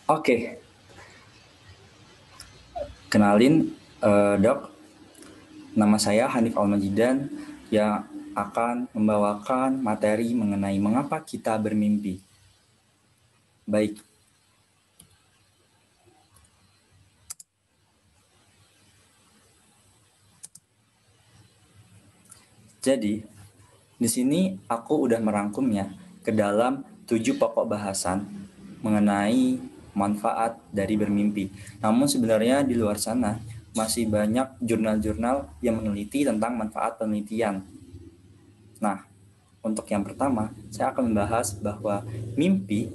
Oke, kenalin Dok, nama saya Hanif Almajidan yang akan membawakan materi mengenai mengapa kita bermimpi. Baik, jadi di sini aku udah merangkumnya ke dalam 7 pokok bahasan mengenai manfaat dari bermimpi. Namun sebenarnya di luar sana masih banyak jurnal-jurnal yang meneliti tentang manfaat penelitian. Nah, untuk yang pertama, saya akan membahas bahwa mimpi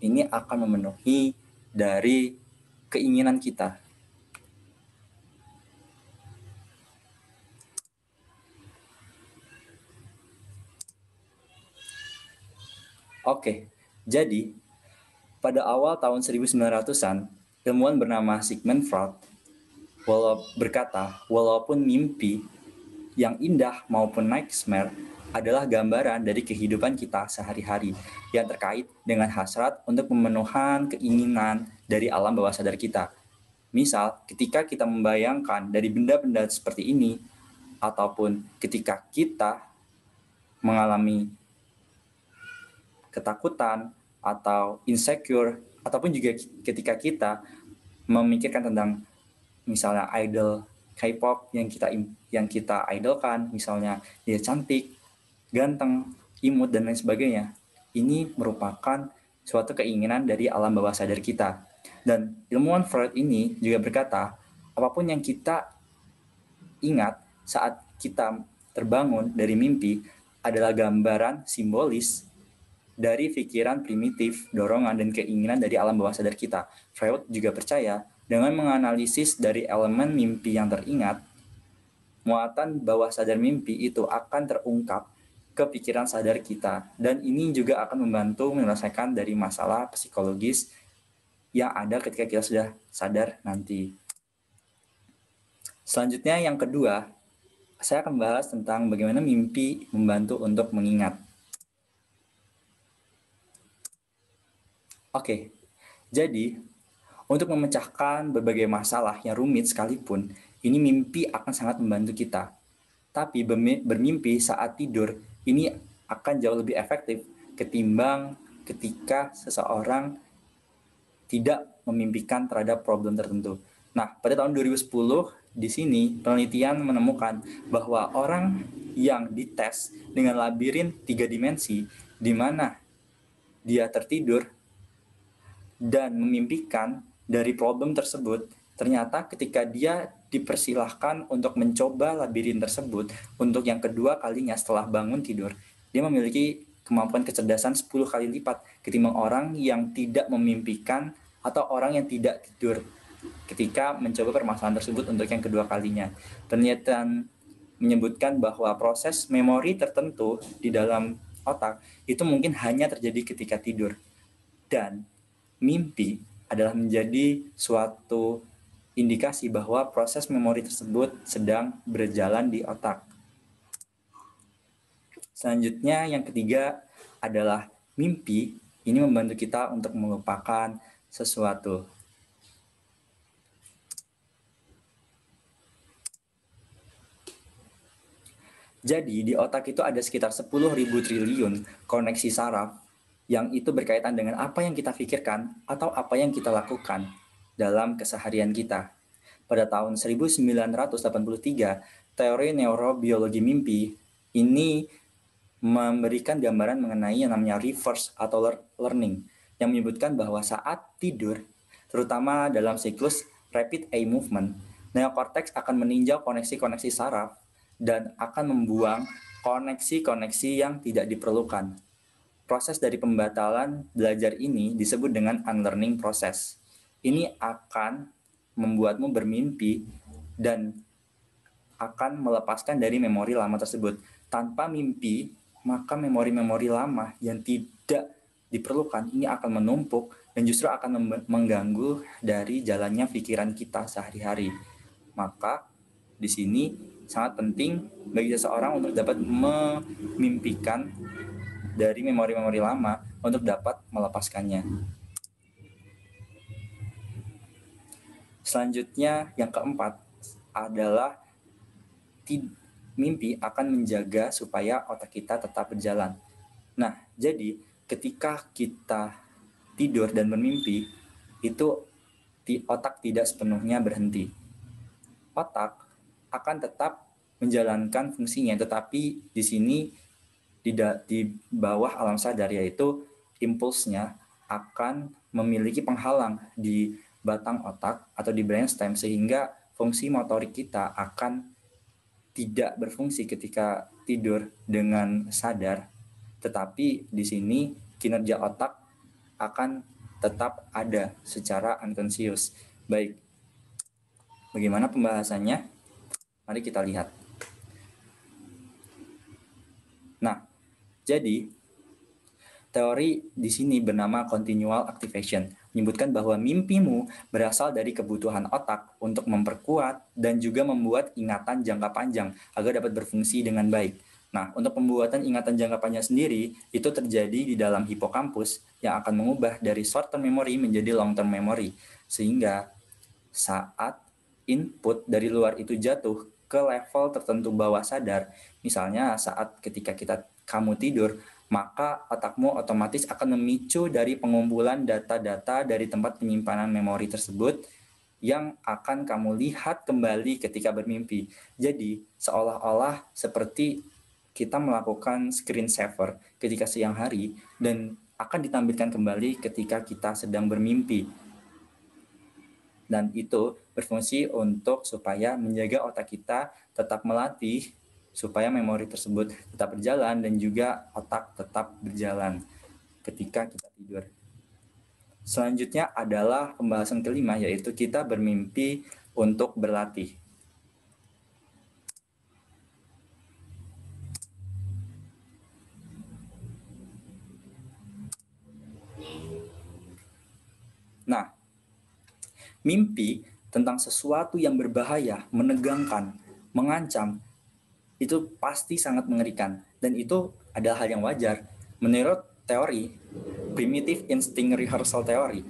ini akan memenuhi dari keinginan kita. Oke, jadi pada awal tahun 1900-an, ilmuwan bernama Sigmund Freud berkata, walaupun mimpi yang indah maupun nightmare adalah gambaran dari kehidupan kita sehari-hari yang terkait dengan hasrat untuk pemenuhan keinginan dari alam bawah sadar kita. Misal, ketika kita membayangkan dari benda-benda seperti ini, ataupun ketika kita mengalami ketakutan atau insecure, ataupun juga ketika kita memikirkan tentang misalnya idol K-pop yang kita idolkan, misalnya dia cantik, ganteng, imut dan lain sebagainya. Ini merupakan suatu keinginan dari alam bawah sadar kita. Dan ilmuwan Freud ini juga berkata, apapun yang kita ingat saat kita terbangun dari mimpi adalah gambaran simbolis dari pikiran primitif, dorongan, dan keinginan dari alam bawah sadar kita. Freud juga percaya dengan menganalisis dari elemen mimpi yang teringat, muatan bawah sadar mimpi itu akan terungkap ke pikiran sadar kita. Dan ini juga akan membantu menyelesaikan dari masalah psikologis yang ada ketika kita sudah sadar nanti. Selanjutnya yang kedua, saya akan bahas tentang bagaimana mimpi membantu untuk mengingat. Oke, jadi untuk memecahkan berbagai masalah yang rumit sekalipun, ini mimpi akan sangat membantu kita. Tapi bermimpi saat tidur ini akan jauh lebih efektif ketimbang ketika seseorang tidak memimpikan terhadap problem tertentu. Nah, pada tahun 2010 di sini penelitian menemukan bahwa orang yang dites dengan labirin 3 dimensi di mana dia tertidur dan memimpikan dari problem tersebut, ternyata ketika dia dipersilahkan untuk mencoba labirin tersebut untuk yang kedua kalinya setelah bangun tidur, dia memiliki kemampuan kecerdasan 10 kali lipat ketimbang orang yang tidak memimpikan atau orang yang tidak tidur ketika mencoba permasalahan tersebut untuk yang kedua kalinya. Penelitian menyebutkan bahwa proses memori tertentu di dalam otak itu mungkin hanya terjadi ketika tidur. Dan mimpi adalah menjadi suatu indikasi bahwa proses memori tersebut sedang berjalan di otak. Selanjutnya yang ketiga adalah mimpi ini membantu kita untuk melupakan sesuatu. Jadi di otak itu ada sekitar 10.000 triliun koneksi saraf yang itu berkaitan dengan apa yang kita pikirkan atau apa yang kita lakukan dalam keseharian kita. Pada tahun 1983, teori neurobiologi mimpi ini memberikan gambaran mengenai yang namanya reverse atau learning yang menyebutkan bahwa saat tidur, terutama dalam siklus rapid eye movement, neokortex akan meninjau koneksi-koneksi saraf dan akan membuang koneksi-koneksi yang tidak diperlukan. Proses dari pembatalan belajar ini disebut dengan unlearning process. Ini akan membuatmu bermimpi dan akan melepaskan dari memori lama tersebut. Tanpa mimpi, maka memori-memori lama yang tidak diperlukan ini akan menumpuk dan justru akan mengganggu dari jalannya pikiran kita sehari-hari. Maka di sini sangat penting bagi seseorang untuk dapat memimpikan dari memori-memori lama untuk dapat melepaskannya. Selanjutnya yang keempat adalah mimpi akan menjaga supaya otak kita tetap berjalan. Nah, jadi ketika kita tidur dan bermimpi, itu otak tidak sepenuhnya berhenti. Otak akan tetap menjalankan fungsinya, tetapi di sini di bawah alam sadar, yaitu impulsnya akan memiliki penghalang di batang otak atau di brainstem, sehingga fungsi motorik kita akan tidak berfungsi ketika tidur dengan sadar, tetapi di sini kinerja otak akan tetap ada secara unconscious. Baik, bagaimana pembahasannya? Mari kita lihat. Nah, jadi teori di sini bernama continual activation, menyebutkan bahwa mimpimu berasal dari kebutuhan otak untuk memperkuat dan juga membuat ingatan jangka panjang agar dapat berfungsi dengan baik. Nah, untuk pembuatan ingatan jangka panjang sendiri, itu terjadi di dalam hipokampus yang akan mengubah dari short-term memory menjadi long-term memory. Sehingga saat input dari luar itu jatuh ke level tertentu bawah sadar, misalnya saat ketika kamu tidur, maka otakmu otomatis akan memicu dari pengumpulan data-data dari tempat penyimpanan memori tersebut yang akan kamu lihat kembali ketika bermimpi. Jadi, seolah-olah seperti kita melakukan screen saver ketika siang hari dan akan ditampilkan kembali ketika kita sedang bermimpi. Dan itu berfungsi untuk supaya menjaga otak kita tetap melatih supaya memori tersebut tetap berjalan dan juga otak tetap berjalan ketika kita tidur. Selanjutnya adalah pembahasan kelima, yaitu kita bermimpi untuk berlatih. Nah, mimpi tentang sesuatu yang berbahaya, menegangkan, mengancam, itu pasti sangat mengerikan. Dan itu adalah hal yang wajar. Menurut teori, Primitive Instinct Rehearsal Theory,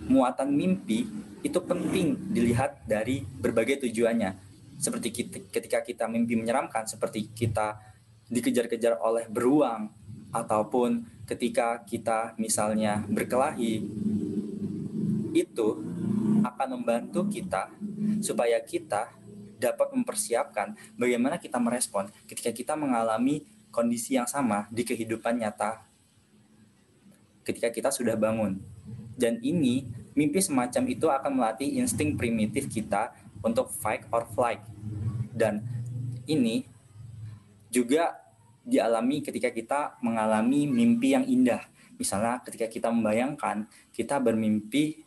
muatan mimpi itu penting dilihat dari berbagai tujuannya. Seperti ketika kita mimpi menyeramkan, seperti kita dikejar-kejar oleh beruang, ataupun ketika kita misalnya berkelahi, itu akan membantu kita supaya kita dapat mempersiapkan bagaimana kita merespon ketika kita mengalami kondisi yang sama di kehidupan nyata ketika kita sudah bangun. Dan ini, mimpi semacam itu akan melatih insting primitif kita untuk fight or flight. Dan ini juga dialami ketika kita mengalami mimpi yang indah. Misalnya ketika kita membayangkan kita bermimpi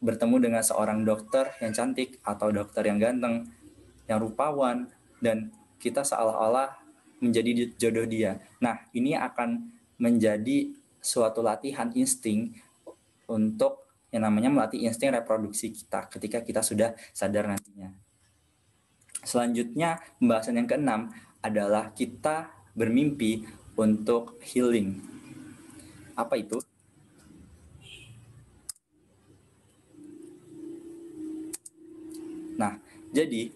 bertemu dengan seorang dokter yang cantik atau dokter yang ganteng, yang rupawan, dan kita seolah-olah menjadi jodoh dia. Nah, ini akan menjadi suatu latihan insting untuk yang namanya melatih insting reproduksi kita ketika kita sudah sadar nantinya. Selanjutnya, pembahasan yang keenam adalah kita bermimpi untuk healing. Apa itu? Nah, jadi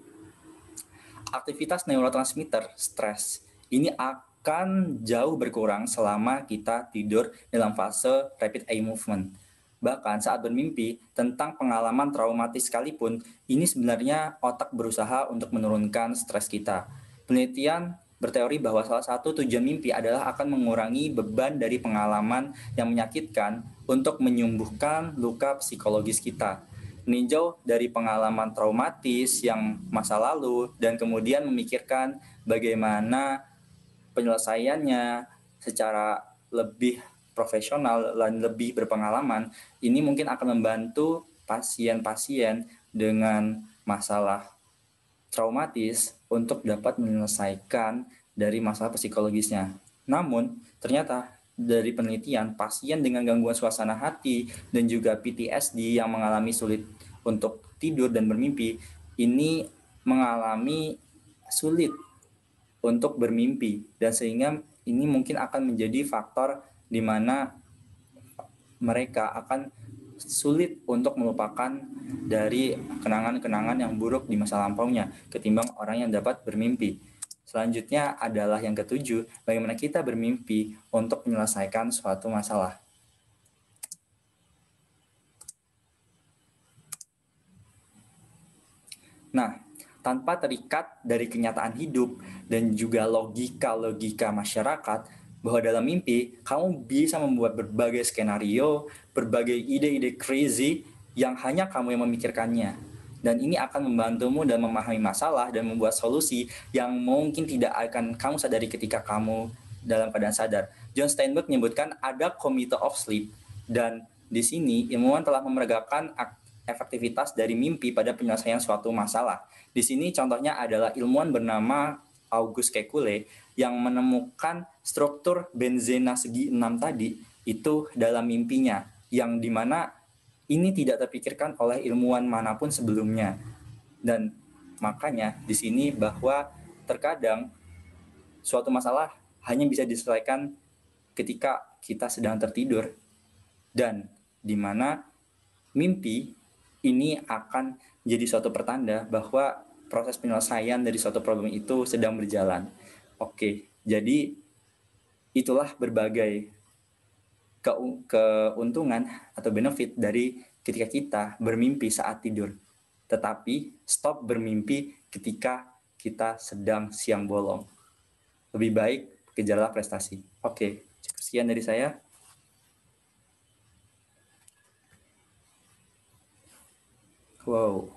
aktivitas neurotransmitter stres ini akan jauh berkurang selama kita tidur dalam fase rapid eye movement. Bahkan saat bermimpi tentang pengalaman traumatis sekalipun, ini sebenarnya otak berusaha untuk menurunkan stres kita. Penelitian berteori bahwa salah satu tujuan mimpi adalah akan mengurangi beban dari pengalaman yang menyakitkan untuk menyembuhkan luka psikologis kita. Meninjau dari pengalaman traumatis yang masa lalu dan kemudian memikirkan bagaimana penyelesaiannya secara lebih profesional dan lebih berpengalaman, ini mungkin akan membantu pasien-pasien dengan masalah traumatis untuk dapat menyelesaikan dari masalah psikologisnya. Namun, ternyata dari penelitian, pasien dengan gangguan suasana hati dan juga PTSD yang mengalami sulit untuk tidur dan bermimpi, ini mengalami sulit untuk bermimpi, dan sehingga ini mungkin akan menjadi faktor di mana mereka akan sulit untuk melupakan dari kenangan-kenangan yang buruk di masa lampaunya ketimbang orang yang dapat bermimpi. Selanjutnya adalah yang ketujuh, bagaimana kita bermimpi untuk menyelesaikan suatu masalah. Nah, tanpa terikat dari kenyataan hidup dan juga logika-logika masyarakat, bahwa dalam mimpi kamu bisa membuat berbagai skenario, berbagai ide-ide crazy yang hanya kamu yang memikirkannya. Dan ini akan membantumu dalam memahami masalah dan membuat solusi yang mungkin tidak akan kamu sadari ketika kamu dalam keadaan sadar. John Steinbeck menyebutkan ada committee of sleep, dan di sini ilmuwan telah memeragakan efektivitas dari mimpi pada penyelesaian suatu masalah. Di sini contohnya adalah ilmuwan bernama August Kekule yang menemukan struktur benzena segi 6 tadi itu dalam mimpinya, yang dimana ini tidak terpikirkan oleh ilmuwan manapun sebelumnya. Dan makanya di sini bahwa terkadang suatu masalah hanya bisa diselesaikan ketika kita sedang tertidur, dan dimana mimpi ini akan menjadi suatu pertanda bahwa proses penyelesaian dari suatu problem itu sedang berjalan. Oke, jadi itulah berbagai keuntungan atau benefit dari ketika kita bermimpi saat tidur. Tetapi stop bermimpi ketika kita sedang siang bolong. Lebih baik kejarlah prestasi. Oke, sekian dari saya. Wow.